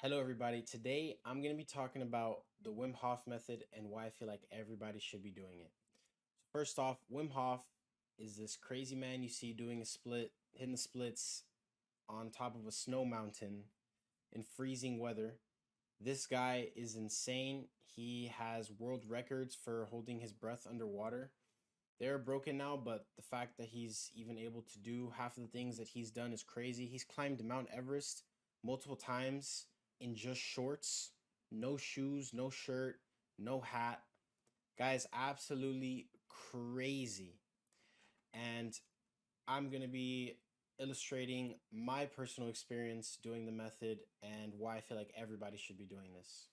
Hello, everybody. Today, I'm going to be talking about the Wim Hof method and why I feel like everybody should be doing it. First off, Wim Hof is this crazy man you see doing a split, hitting the splits on top of a snow mountain in freezing weather. This guy is insane. He has world records for holding his breath underwater. They're broken now, but the fact that he's even able to do half of the things that he's done is crazy. He's climbed Mount Everest multiple times in just shorts, no shoes, no shirt, no hat. Guys, absolutely crazy. And I'm going to be illustrating my personal experience doing the method and why I feel like everybody should be doing this.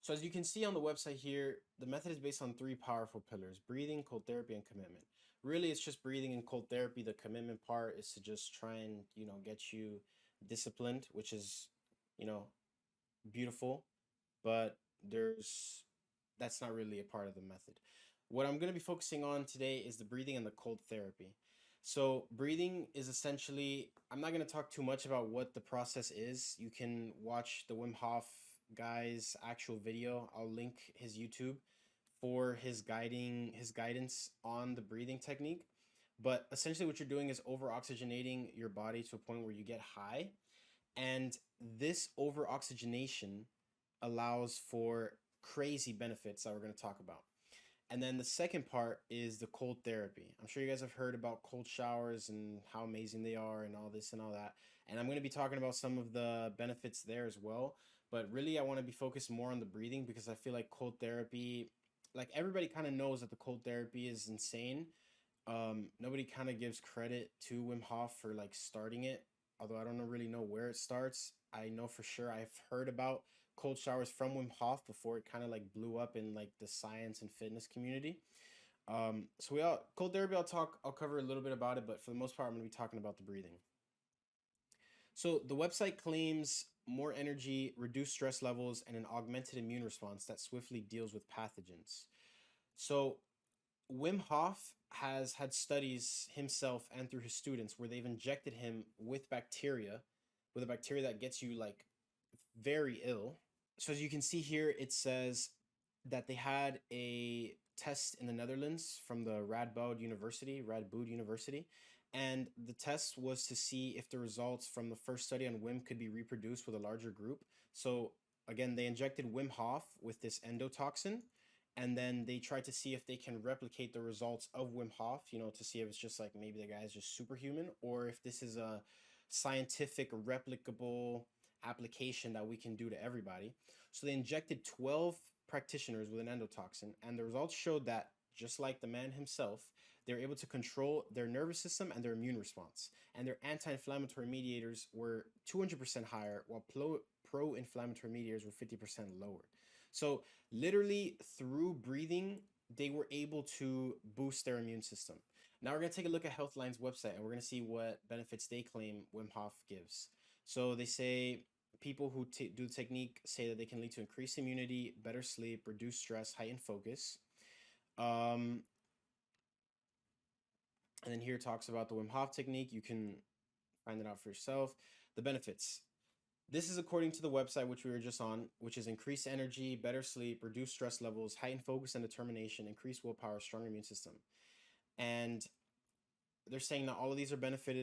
So as you can see on the website here, the method is based on three powerful pillars: breathing, cold therapy, and commitment. Really, it's just breathing and cold therapy. The commitment part is to just try and, get you disciplined, which is, you know, beautiful, but that's not really a part of the method. What I'm going to be focusing on today is the breathing and the cold therapy. So, breathing is essentially, I'm not going to talk too much about what the process is. You can watch the Wim Hof guy's actual video. I'll link his YouTube for his guidance on the breathing technique. But essentially, what you're doing is over oxygenating your body to a point where you get high, and this over oxygenation allows for crazy benefits that we're going to talk about. And then the second part is the cold therapy. I'm sure you guys have heard about cold showers and how amazing they are and all this and all that. And I'm going to be talking about some of the benefits there as well. But really, I want to be focused more on the breathing because I feel like cold therapy, like everybody kind of knows that the cold therapy is insane. Nobody kind of gives credit to Wim Hof for like starting it, although I don't really know where it starts. I know for sure I've heard about cold showers from Wim Hof before it kind of like blew up in like the science and fitness community. So we all cold therapy. I'll cover a little bit about it, but for the most part, I'm going to be talking about the breathing. So the website claims more energy, reduced stress levels, and an augmented immune response that swiftly deals with pathogens. So Wim Hof has had studies himself and through his students where they've injected him with a bacteria that gets you like very ill. So as you can see here, it says that they had a test in the Netherlands from the Radboud University, and the test was to see if the results from the first study on Wim could be reproduced with a larger group. So again, they injected Wim Hof with this endotoxin, and then they tried to see if they can replicate the results of Wim Hof, to see if it's just like maybe the guy is just superhuman or if this is a scientific replicable application that we can do to everybody. So they injected 12 practitioners with an endotoxin, and the results showed that just like the man himself, they're able to control their nervous system and their immune response. And their anti inflammatory mediators were 200% higher, while pro inflammatory mediators were 50% lower. So, literally, through breathing, they were able to boost their immune system. Now, we're going to take a look at Healthline's website and we're going to see what benefits they claim Wim Hof gives. So, they say people who do the technique say that they can lead to increased immunity, better sleep, reduced stress, heightened focus. Um, and then here it talks about the Wim Hof technique. You can find it out for yourself. The benefits. This is according to the website which we were just on, which is increased energy, better sleep, reduced stress levels, heightened focus and determination, increased willpower, stronger immune system. And they're saying not all of these benefits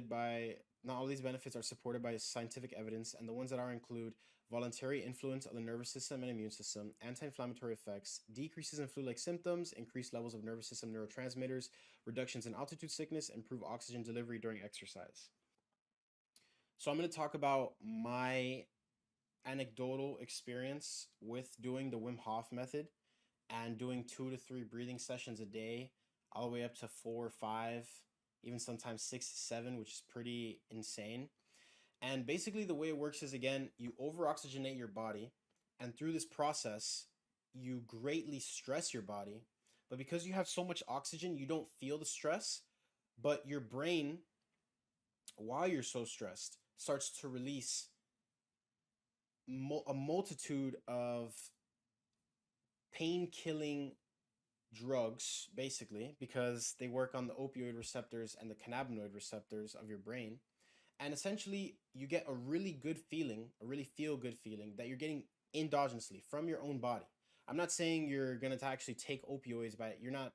are supported by scientific evidence, and the ones that are include voluntary influence of the nervous system and immune system, anti-inflammatory effects, decreases in flu-like symptoms, increased levels of nervous system neurotransmitters, reductions in altitude sickness, improved oxygen delivery during exercise. So I'm going to talk about my anecdotal experience with doing the Wim Hof method and doing 2 to 3 breathing sessions a day, all the way up to 4 or 5, even sometimes 6 to 7, which is pretty insane. And basically, the way it works is, again, you over oxygenate your body, and through this process, you greatly stress your body. But because you have so much oxygen, you don't feel the stress, but your brain, while you're so stressed, starts to release a multitude of pain killing drugs, basically, because they work on the opioid receptors and the cannabinoid receptors of your brain. And essentially you get a really good feeling, a really feel good feeling that you're getting endogenously from your own body. I'm not saying you're going to actually take opioids by, you're not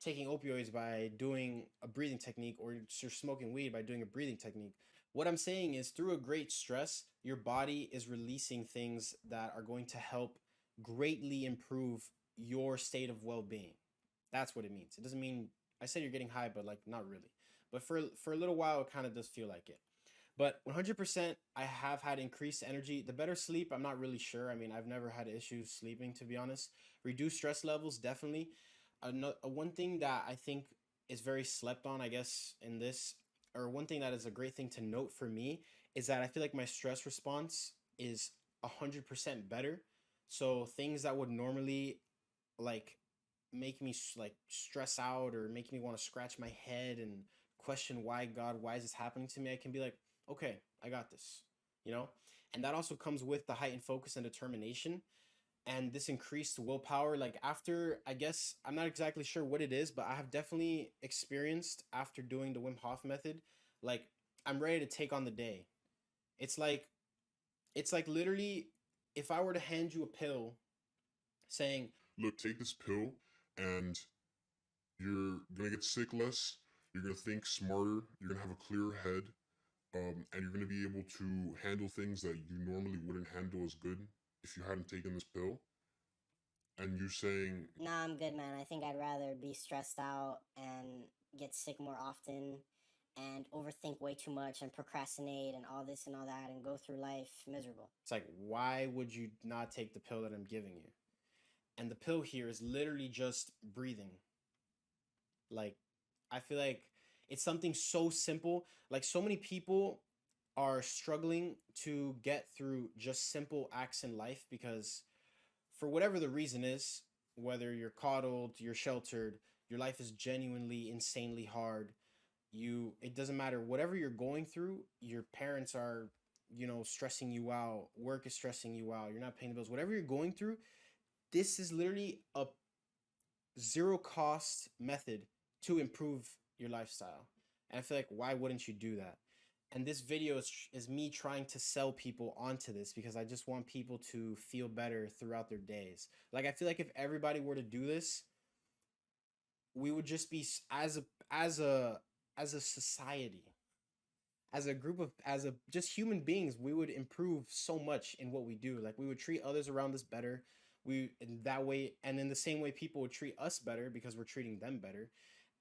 taking opioids by doing a breathing technique, or you're smoking weed by doing a breathing technique. What I'm saying is through a great stress, your body is releasing things that are going to help greatly improve your state of well-being. That's what it means. It doesn't mean, I said you're getting high, but like not really. But for a little while it kind of does feel like it. But 100%, I have had increased energy. The better sleep, I'm not really sure. I mean, I've never had issues sleeping, to be honest. Reduced stress levels, definitely. One thing that I think is very slept on, I guess, in this, or one thing that is a great thing to note for me, is that I feel like my stress response is 100% better. So things that would normally like make me like stress out or make me want to scratch my head and question why, God, why is this happening to me, I can be like, okay, I got this, you know. And that also comes with the heightened focus and determination and this increased willpower. Like after, I guess I'm not exactly sure what it is, but I have definitely experienced after doing the Wim Hof method, like I'm ready to take on the day. It's like it's like literally, if I were to hand you a pill saying, Look, take this pill and you're gonna get sick less, you're gonna think smarter, you're gonna have a clearer head, and you're gonna be able to handle things that you normally wouldn't handle as good if you hadn't taken this pill. And you saying, Nah, I'm good, man. I think I'd rather be stressed out and get sick more often and overthink way too much and procrastinate and all this and all that and go through life miserable. it's like, why would you not take the pill that I'm giving you? And the pill here is literally just breathing. Like, I feel like it's something so simple. Like, so many people are struggling to get through just simple acts in life because, for whatever the reason is, whether you're coddled, you're sheltered, your life is genuinely insanely hard. It doesn't matter. Whatever you're going through, your parents are, stressing you out, work is stressing you out, you're not paying the bills. Whatever you're going through, this is literally a zero cost method to improve your lifestyle. And I feel like, why wouldn't you do that? And this video is me trying to sell people onto this because I just want people to feel better throughout their days. Like, I feel like if everybody were to do this, we would just be as a society, as a group of, as a just human beings, we would improve so much in what we do. Like, we would treat others around us better. We in that way, and in the same way, people would treat us better because we're treating them better.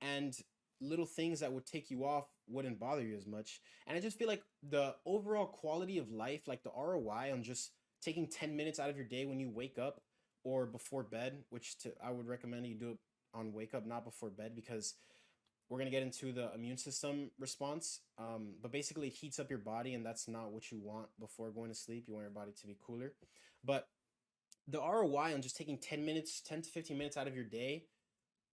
And little things that would take you off wouldn't bother you as much. And I just feel like the overall quality of life, like the ROI on just taking 10 minutes out of your day when you wake up or before bed, I would recommend you do it on wake up, not before bed, because we're going to get into the immune system response. But basically, it heats up your body, and that's not what you want before going to sleep. You want your body to be cooler. But the ROI on just taking 10 minutes, 10 to 15 minutes out of your day,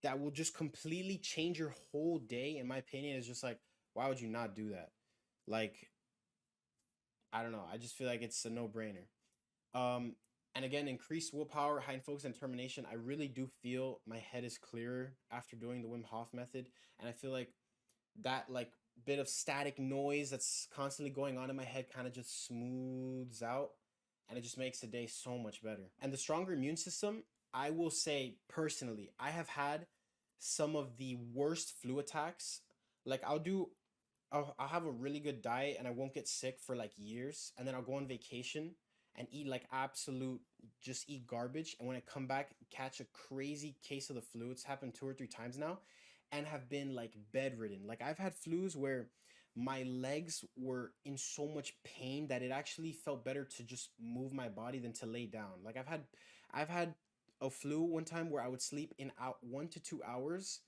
that will just completely change your whole day, in my opinion, is just like, why would you not do that? Like, I don't know. I just feel like it's a no brainer. Um, and again, increased willpower, high focus, and determination. I really do feel my head is clearer after doing the Wim Hof method, and I feel like that like bit of static noise that's constantly going on in my head kind of just smooths out, and it just makes the day so much better. And the stronger immune system, I will say personally, I have had some of the worst flu attacks. Like, I'll have a really good diet and I won't get sick for like years. And then I'll go on vacation and eat like absolute, just eat garbage. And when I come back, catch a crazy case of the flu. It's happened 2 or 3 times now and have been like bedridden. Like, I've had flus where my legs were in so much pain that it actually felt better to just move my body than to lay down. Like, I've had a flu one time where I would sleep in out 1 to 2 hours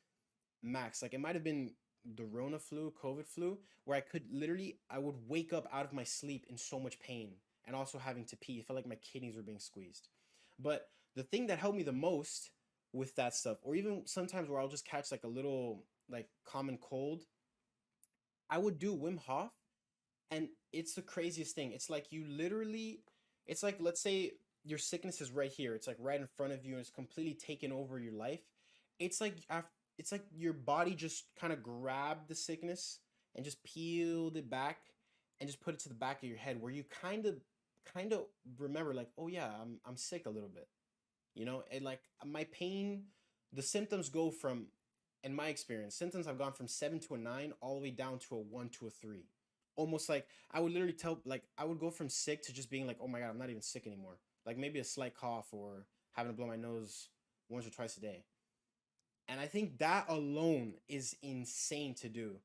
max. Like, it might have been the Rona flu, COVID flu, where I would wake up out of my sleep in so much pain and also having to pee. It felt like my kidneys were being squeezed. But the thing that helped me the most with that stuff, or even sometimes where I'll just catch like a little like common cold, I would do Wim Hof, and it's the craziest thing. It's like you literally, it's like, let's say your sickness is right here. It's like right in front of you and it's completely taken over your life. It's like it's like your body just kind of grabbed the sickness and just peeled it back and just put it to the back of your head where you kind of remember like, oh yeah, I'm sick a little bit. You know, and like my pain, the symptoms go from, in my experience, symptoms have gone from 7 to a 9 all the way down to a 1 to a 3. Almost like I would literally tell, like I would go from sick to just being like, oh my God, I'm not even sick anymore. Like maybe a slight cough or having to blow my nose once or twice a day. And I think that alone is insane to do.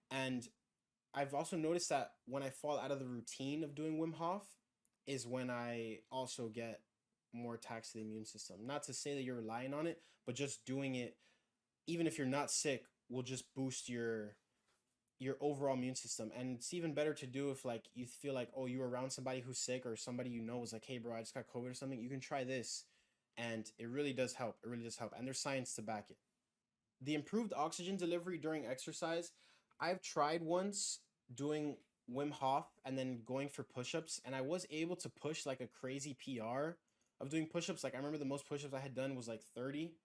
And I've also noticed that when I fall out of the routine of doing Wim Hof is when I also get more attacks to the immune system. Not to say that you're relying on it, but just doing it, even if you're not sick, will just boost your overall immune system. And it's even better to do if like you feel like, oh, you're around somebody who's sick or somebody you know is like, hey bro, I just got COVID or something. You can try this. And it really does help. It really does help. And there's science to back it. The improved oxygen delivery during exercise, I've tried once doing Wim Hof and then going for push-ups, and I was able to push like a crazy PR of doing push-ups. Like I remember the most push-ups I had done was like 30,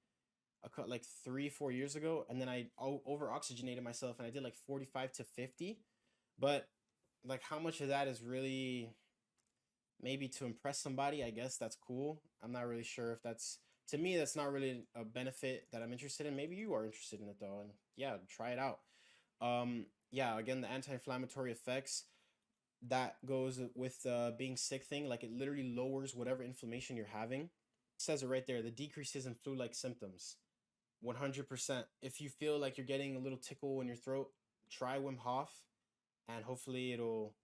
like 3 4 years ago, and then I over oxygenated myself and I did like 45 to 50. But like how much of that is really maybe to impress somebody? I guess that's cool. I'm not really sure if that's, to me that's not really a benefit that I'm interested in. Maybe you are interested in it though, and yeah, try it out. Yeah, again, the anti-inflammatory effects that goes with the being sick thing, like it literally lowers whatever inflammation you're having. It says it right there, the decreases in flu-like symptoms. 100%. If you feel like you're getting a little tickle in your throat, try Wim Hof, and hopefully it'll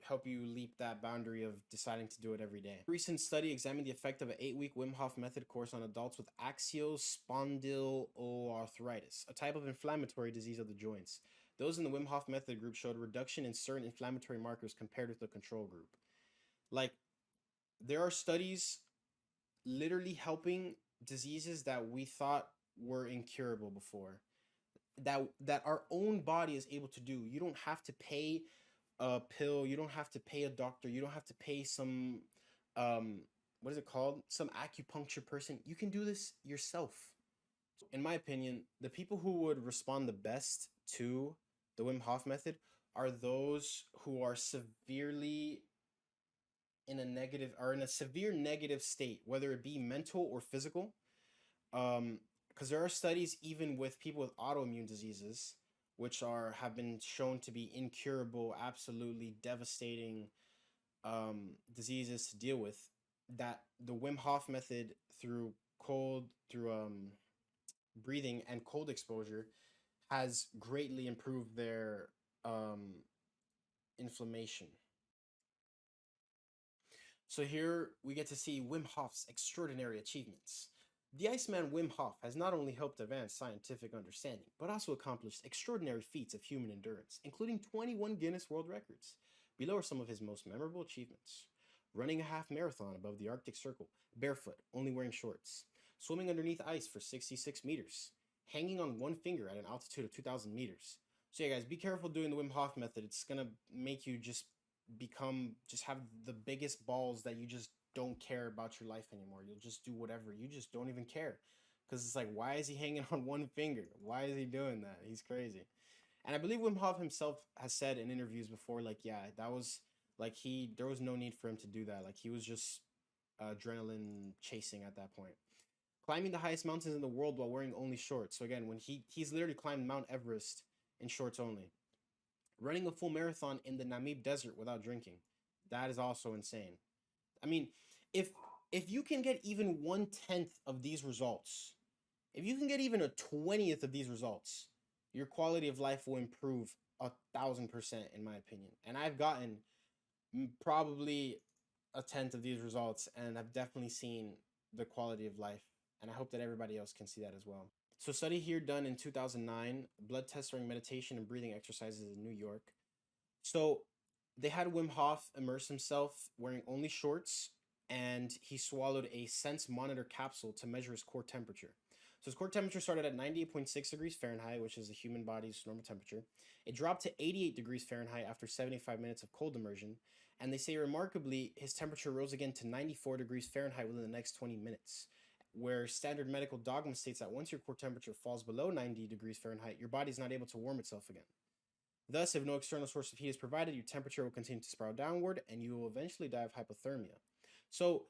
help you leap that boundary of deciding to do it every day. A recent study examined the effect of an 8-week Wim Hof method course on adults with axial spondyloarthritis, a type of inflammatory disease of the joints. Those in the Wim Hof method group showed a reduction in certain inflammatory markers compared with the control group. Like, there are studies literally helping diseases that we thought were incurable before, that our own body is able to do. You don't have to pay a pill, you don't have to pay a doctor, you don't have to pay some um what is it called, some acupuncture person. You can do this yourself. In my opinion, the people who would respond the best to the Wim Hof method are those who are severely in a negative, or in a severe negative state, whether it be mental or physical. Because there are studies even with people with autoimmune diseases, which have been shown to be incurable, absolutely devastating diseases to deal with, that the Wim Hof method through breathing and cold exposure has greatly improved their inflammation. So here we get to see Wim Hof's extraordinary achievements. The Iceman Wim Hof has not only helped advance scientific understanding, but also accomplished extraordinary feats of human endurance, including 21 Guinness World Records. Below are some of his most memorable achievements: running a half marathon above the Arctic Circle, barefoot, only wearing shorts; swimming underneath ice for 66 meters; hanging on one finger at an altitude of 2,000 meters. So yeah, guys, be careful doing the Wim Hof method. It's gonna make you just have the biggest balls that you just don't care about your life anymore. You'll just do whatever. You just don't even care. Because it's like, why is he hanging on one finger? Why is he doing that? He's crazy. And I believe Wim Hof himself has said in interviews before, like, yeah, that was like there was no need for him to do that. Like, he was just adrenaline chasing at that point. Climbing the highest mountains in the world while wearing only shorts. So again, when he's literally climbed Mount Everest in shorts only. Running a full marathon in the Namib Desert without drinking. That is also insane. I mean, if if you can get even 1/10 of these results, if you can get even a 20th of these results, your quality of life will improve 1,000%, in my opinion. And I've gotten probably a tenth of these results, and I've definitely seen the quality of life. And I hope that everybody else can see that as well. So, a study here done in 2009, blood tests during meditation and breathing exercises in New York. So, they had Wim Hof immerse himself wearing only shorts, and he swallowed a sense monitor capsule to measure his core temperature. So his core temperature started at 98.6 degrees Fahrenheit, which is the human body's normal temperature. It dropped to 88 degrees Fahrenheit after 75 minutes of cold immersion, and they say remarkably, his temperature rose again to 94 degrees Fahrenheit within the next 20 minutes. Where standard medical dogma states that once your core temperature falls below 90 degrees Fahrenheit, your body's not able to warm itself again. Thus, if no external source of heat is provided, your temperature will continue to spiral downward and you will eventually die of hypothermia. So,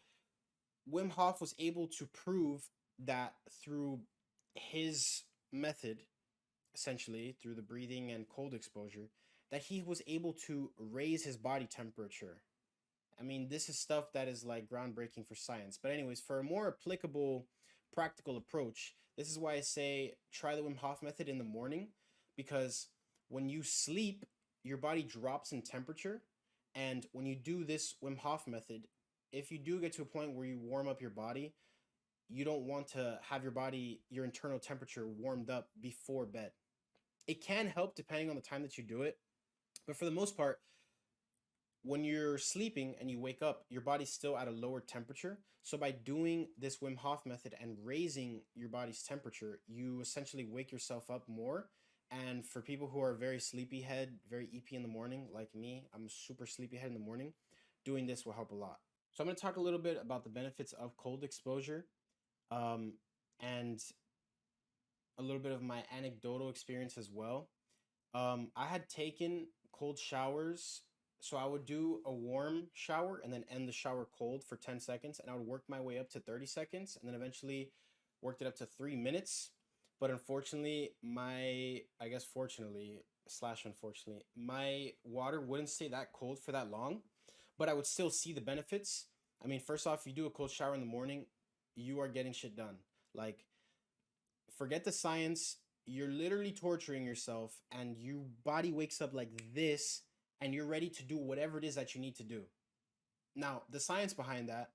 Wim Hof was able to prove that through his method, essentially through the breathing and cold exposure, that he was able to raise his body temperature. I mean, this is stuff that is like groundbreaking for science. But, anyways, for a more applicable, practical approach, this is why I say try the Wim Hof method in the morning, because when you sleep, your body drops in temperature. And when you do this Wim Hof method, if you do get to a point where you warm up your body, you don't want to have your body, your internal temperature warmed up before bed. It can help depending on the time that you do it, but for the most part, when you're sleeping and you wake up, your body's still at a lower temperature. So by doing this Wim Hof method and raising your body's temperature, you essentially wake yourself up more. And for people who are very sleepyhead, very EP in the morning, like me, I'm super sleepyhead in the morning, doing this will help a lot. So I'm going to talk a little bit about the benefits of cold exposure, and a little bit of my anecdotal experience as well. I had taken cold showers. So I would do a warm shower and then end the shower cold for 10 seconds. And I would work my way up to 30 seconds and then eventually worked it up to 3 minutes. But unfortunately, I guess fortunately, slash unfortunately, my water wouldn't stay that cold for that long, but I would still see the benefits. I mean, first off, if you do a cold shower in the morning, you are getting shit done. Like, forget the science. You're literally torturing yourself and your body wakes up like this and you're ready to do whatever it is that you need to do. Now, the science behind that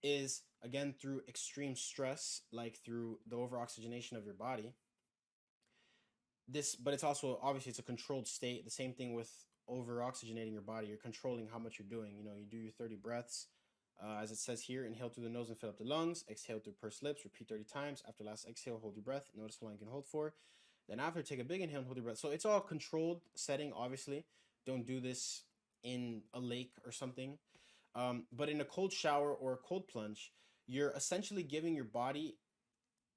is again through extreme stress, like through the overoxygenation of your body. But it's also obviously it's a controlled state. The same thing with overoxygenating your body. You're controlling how much you're doing. You do your 30 breaths. As it says here, inhale through the nose and fill up the lungs. Exhale through pursed lips. Repeat 30 times. After last exhale, hold your breath. Notice how long you can hold for. Then after, take a big inhale and hold your breath. So it's all controlled setting, obviously. Don't do this in a lake or something. But in a cold shower or a cold plunge, you're essentially giving your body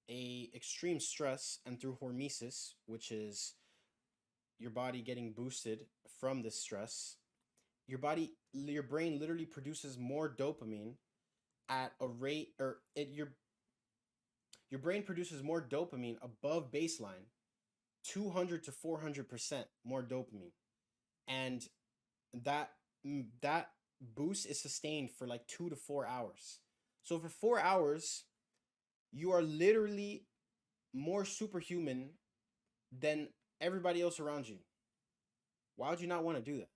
a extreme stress, and through hormesis, which is your body getting boosted from this stress, your brain literally produces more dopamine at a rate, your brain produces more dopamine above baseline, 200 to 400% more dopamine, and that that boost is sustained for like 2 to 4 hours. So for 4 hours, you are literally more superhuman than everybody else around you. Why would you not want to do that?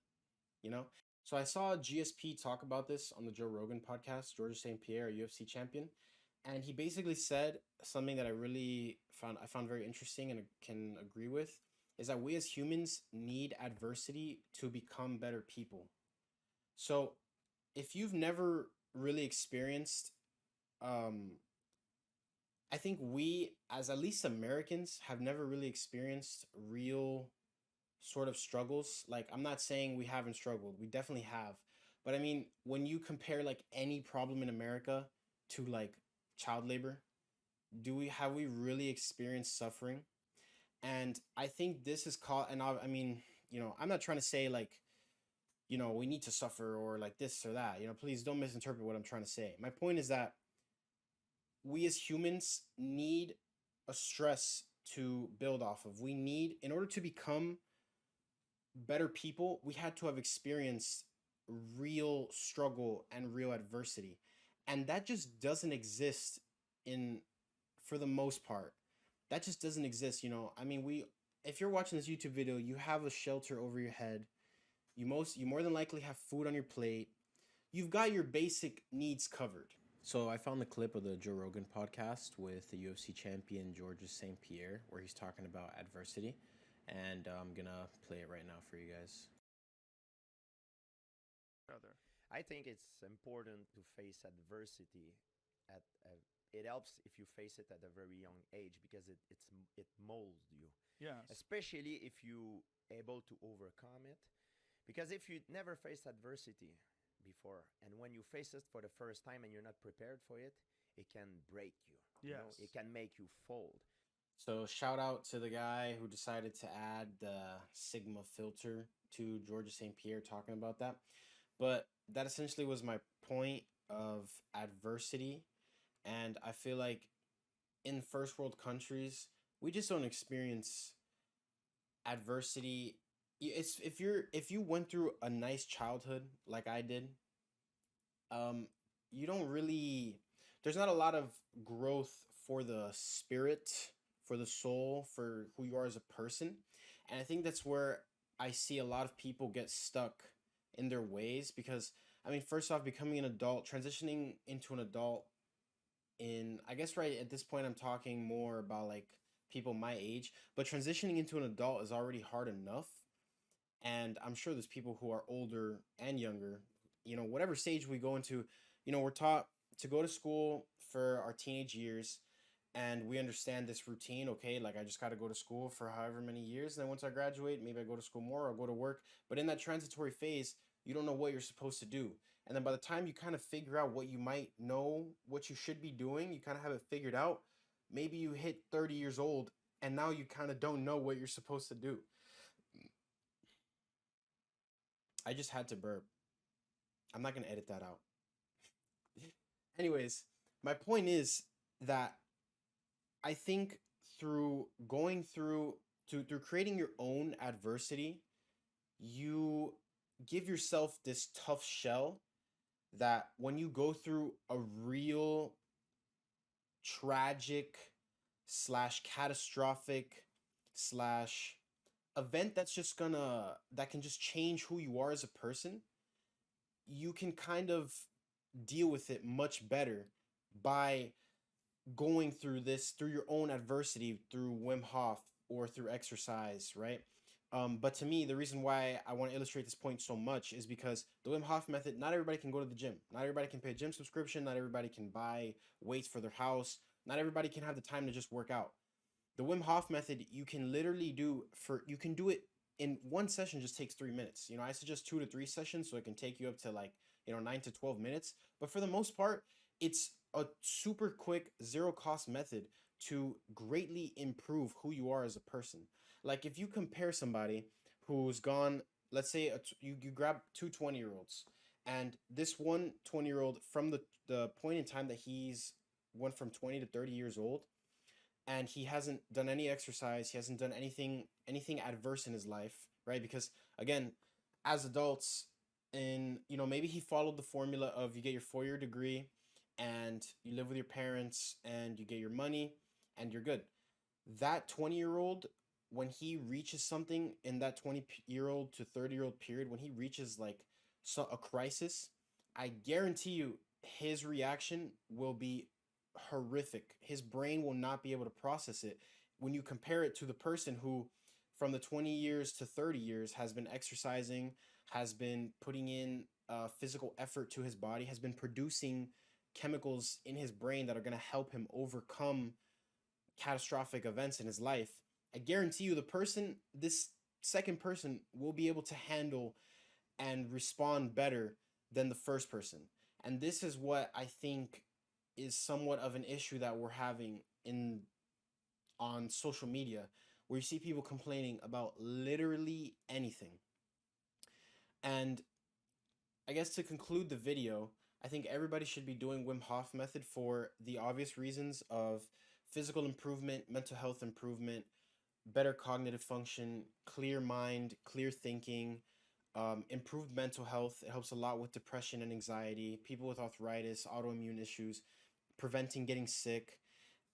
You know? So I saw GSP talk about this on the Joe Rogan podcast, Georges St. Pierre, a UFC champion, and he basically said something that I found very interesting and can agree with, is that we as humans need adversity to become better people. So if you've never really experienced, I think we, as at least Americans, have never really experienced real sort of struggles. Like, I'm not saying we haven't struggled, we definitely have. But I mean, when you compare like any problem in America to like child labor, have we really experienced suffering? And I think this is called, and I mean, I'm not trying to say like, we need to suffer or like this or that. Please don't misinterpret what I'm trying to say. My point is that we as humans need a stress to build off of. In order to become better people, we had to have experienced real struggle and real adversity. And that just doesn't exist in, for the most part. That just doesn't exist, I mean, if you're watching this YouTube video, you have a shelter over your head. You more than likely have food on your plate. You've got your basic needs covered. So I found the clip of the Joe Rogan podcast with the UFC champion Georges St. Pierre, where he's talking about adversity, and I'm gonna play it right now for you guys. I think it's important to face adversity. It helps if you face it at a very young age because it molds you, Yes. especially if you able to overcome it. Because if you never faced adversity before, and when you face it for the first time and you're not prepared for it, it can break you. You know, Yes. it can make you fold. So shout out to the guy who decided to add the Sigma filter to Georgia St. Pierre talking about that. But that essentially was my point of adversity. And I feel like in first world countries, we just don't experience adversity. It's if you went through a nice childhood like I did, um, you don't really there's not a lot of growth for the spirit, for the soul, for who you are as a person. And I think that's where I see a lot of people get stuck in their ways because I mean, first off, becoming an adult, transitioning into an adult in I guess right at this point I'm talking more about like people my age, but transitioning into an adult is already hard enough. And I'm sure there's people who are older and younger, whatever stage we go into, we're taught to go to school for our teenage years and we understand this routine. Okay, like I just got to go to school for however many years, and then once I graduate, maybe I go to school more or go to work. But in that transitory phase, you don't know what you're supposed to do. And then by the time you kind of figure out what you might know, what you should be doing, you kind of have it figured out. Maybe you hit 30 years old and now you kind of don't know what you're supposed to do. I just had to burp. I'm not going to edit that out. Anyways, my point is that I think through going through creating your own adversity, you give yourself this tough shell that when you go through a real tragic slash catastrophic slash event that can just change who you are as a person, you can kind of deal with it much better by going through this through your own adversity through Wim Hof or through exercise, right? But to me, the reason why I want to illustrate this point so much is because the Wim Hof method, not everybody can go to the gym. Not everybody can pay a gym subscription. Not everybody can buy weights for their house. Not everybody can have the time to just work out. The Wim Hof method, you can literally you can do it in one session, just takes 3 minutes. I suggest 2 to 3 sessions so it can take you up to like, 9 to 12 minutes. But for the most part, it's a super quick, zero cost method to greatly improve who you are as a person. Like if you compare somebody who's gone, let's say you grab two 20-year-olds, and this one 20-year-old from the point in time that he's went from 20 to 30 years old, and he hasn't done any exercise, he hasn't done anything adverse in his life, right? Because again, as adults, in maybe he followed the formula of you get your 4-year degree and you live with your parents and you get your money and you're good. That 20-year-old, when he reaches something in that 20-year-old to 30-year-old period, when he reaches like a crisis, I guarantee you his reaction will be horrific. His brain will not be able to process it when you compare it to the person who from the 20 years to 30 years has been exercising, has been putting in physical effort to his body, has been producing chemicals in his brain that are going to help him overcome catastrophic events in his life. I guarantee you this second person will be able to handle and respond better than the first person. And this is what I think is somewhat of an issue that we're having in on social media, where you see people complaining about literally anything. And I guess to conclude the video, I think everybody should be doing Wim Hof method for the obvious reasons of physical improvement, mental health improvement, better cognitive function, clear mind, clear thinking, improved mental health. It helps a lot with depression and anxiety, people with arthritis, autoimmune issues, preventing getting sick.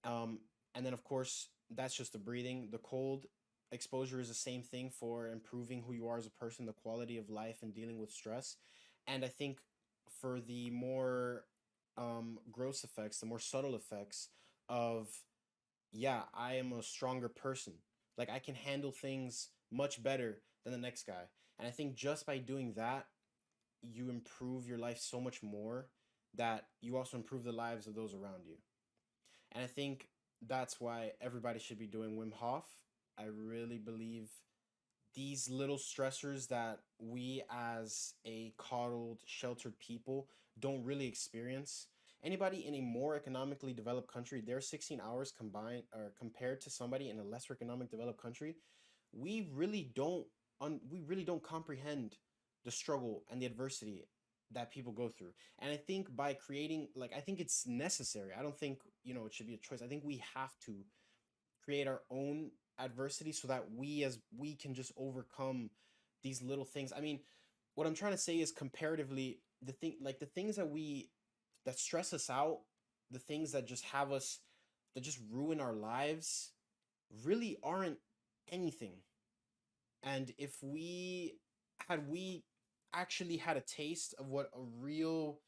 Um, and then, of course, that's just the breathing. The cold exposure is the same thing for improving who you are as a person, the quality of life, and dealing with stress. And I think for the more gross effects, the more subtle effects of, yeah, I am a stronger person. Like I can handle things much better than the next guy. And I think just by doing that, you improve your life so much more that you also improve the lives of those around you. And I think that's why everybody should be doing Wim Hof. I really believe these little stressors that we as a coddled, sheltered people don't really experience. Anybody in a more economically developed country, their 16 hours combined or compared to somebody in a less economic developed country, we really don't we really don't comprehend the struggle and the adversity that people go through. And I think by creating, like, I think it's necessary. I don't think, it should be a choice. I think we have to create our own adversity so that we can just overcome these little things. I mean, what I'm trying to say is comparatively, the things that stress us out, the things that just have us, that just ruin our lives, really aren't anything. And if we actually had a taste of what a real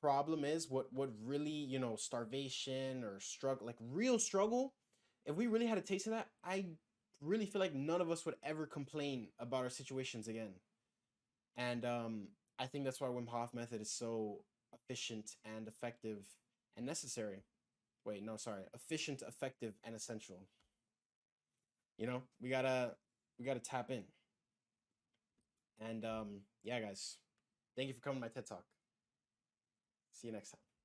problem is, what really, starvation or struggle, like real struggle, if we really had a taste of that, I really feel like none of us would ever complain about our situations again. And I think that's why Wim Hof method is so efficient and effective and necessary. Wait, no, sorry. Efficient, effective, and essential. We gotta tap in. And yeah, guys. Thank you for coming to my TED Talk. See you next time.